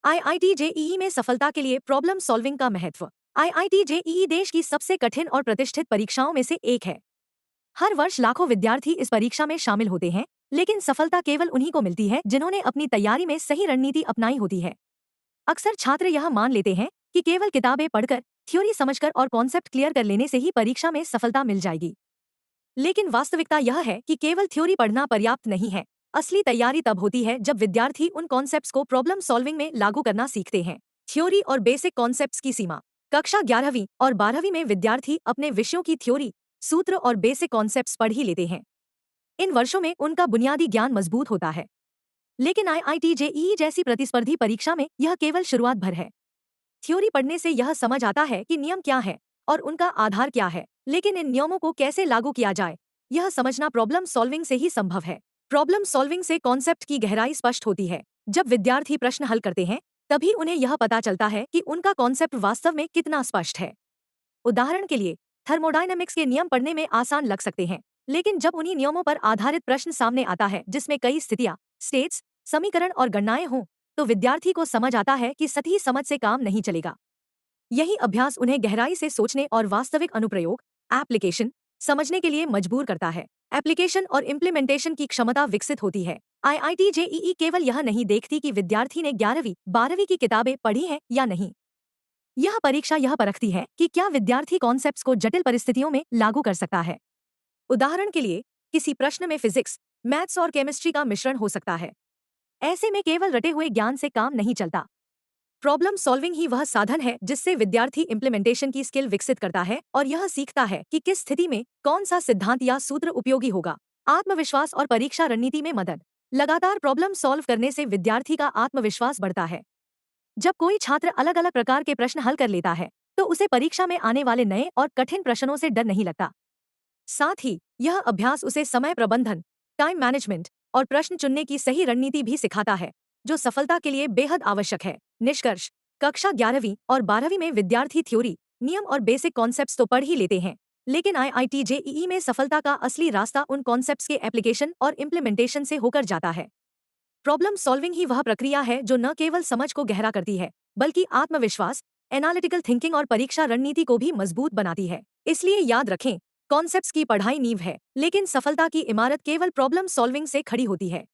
IIT JEE में सफलता के लिए प्रॉब्लम सॉल्विंग का महत्व। आईआईटी जेईई देश की सबसे कठिन और प्रतिष्ठित परीक्षाओं में से एक है। हर वर्ष लाखों विद्यार्थी इस परीक्षा में शामिल होते हैं, लेकिन सफलता केवल उन्हीं को मिलती है जिन्होंने अपनी तैयारी में सही रणनीति अपनाई होती है। अक्सर छात्र यह मान लेते हैं कि केवल किताबें पढ़कर, थ्योरी समझकर और कॉन्सेप्ट क्लियर कर लेने से ही परीक्षा में सफलता मिल जाएगी। लेकिन वास्तविकता यह है कि केवल थ्योरी पढ़ना पर्याप्त नहीं है। असली तैयारी तब होती है जब विद्यार्थी उन कॉन्सेप्ट्स को प्रॉब्लम सॉल्विंग में लागू करना सीखते हैं। थ्योरी और बेसिक कॉन्सेप्ट्स की सीमा। कक्षा 11वीं और 12वीं में विद्यार्थी अपने विषयों की थ्योरी, सूत्र और बेसिक कॉन्सेप्ट्स पढ़ ही लेते हैं। इन वर्षों में उनका बुनियादी ज्ञान मजबूत होता है। लेकिन आईआईटी जेईई जैसी प्रतिस्पर्धी परीक्षा में यह केवल शुरुआत भर है। थ्योरी पढ़ने से यह समझ आता है कि नियम क्या है और उनका आधार क्या है, लेकिन इन नियमों को कैसे लागू किया जाए, यह समझना प्रॉब्लम सॉल्विंग से ही संभव है। प्रॉब्लम सॉल्विंग से कॉन्सेप्ट की गहराई स्पष्ट होती है। जब विद्यार्थी प्रश्न हल करते हैं, तभी उन्हें यह पता चलता है कि उनका कॉन्सेप्ट वास्तव में कितना स्पष्ट है। उदाहरण के लिए, थर्मोडायनामिक्स के नियम पढ़ने में आसान लग सकते हैं, लेकिन जब उन्हीं नियमों पर आधारित प्रश्न सामने आता है जिसमें कई स्थितियां, स्टेट्स, समीकरण और गणनाएं हों, तो विद्यार्थी को समझ आता है कि सतही समझ से काम नहीं चलेगा। यही अभ्यास उन्हें गहराई से सोचने और वास्तविक अनुप्रयोग, एप्लीकेशन, समझने के लिए मजबूर करता है। एप्लीकेशन और इम्प्लीमेंटेशन की क्षमता विकसित होती है। आईआईटी जेईई केवल यह नहीं देखती कि विद्यार्थी ने 11वीं 12वीं की किताबें पढ़ी हैं या नहीं। यह परीक्षा यह परखती है कि क्या विद्यार्थी कॉन्सेप्ट्स को जटिल परिस्थितियों में लागू कर सकता है। उदाहरण के लिए, किसी प्रश्न में फिजिक्स, मैथ्स और केमिस्ट्री का मिश्रण हो सकता है। ऐसे में केवल रटे हुए ज्ञान से काम नहीं चलता। प्रॉब्लम सॉल्विंग ही वह साधन है जिससे विद्यार्थी इम्प्लीमेंटेशन की स्किल विकसित करता है और यह सीखता है कि किस स्थिति में कौन सा सिद्धांत या सूत्र उपयोगी होगा। आत्मविश्वास और परीक्षा रणनीति में मदद। लगातार प्रॉब्लम सॉल्व करने से विद्यार्थी का आत्मविश्वास बढ़ता है। जब कोई छात्र अलग अलग प्रकार के प्रश्न हल कर लेता है, तो उसे परीक्षा में आने वाले नए और कठिन प्रश्नों से डर नहीं लगता। साथ ही यह अभ्यास उसे समय प्रबंधन, टाइम मैनेजमेंट और प्रश्न चुनने की सही रणनीति भी सिखाता है, जो सफलता के लिए बेहद आवश्यक है। निष्कर्ष, कक्षा 11वीं और 12वीं में विद्यार्थी थ्योरी, नियम और बेसिक कॉन्सेप्ट्स तो पढ़ ही लेते हैं, लेकिन आईआईटी जेईई में सफलता का असली रास्ता उन कॉन्सेप्ट्स के एप्लीकेशन और इम्प्लीमेंटेशन से होकर जाता है। प्रॉब्लम सॉल्विंग ही वह प्रक्रिया है जो न केवल समझ को गहरा करती है, बल्कि आत्मविश्वास, एनालिटिकल थिंकिंग और परीक्षा रणनीति को भी मजबूत बनाती है। इसलिए याद रखें, कॉन्सेप्ट्स की पढ़ाई नींव है, लेकिन सफलता की इमारत केवल प्रॉब्लम सॉल्विंग से खड़ी होती है।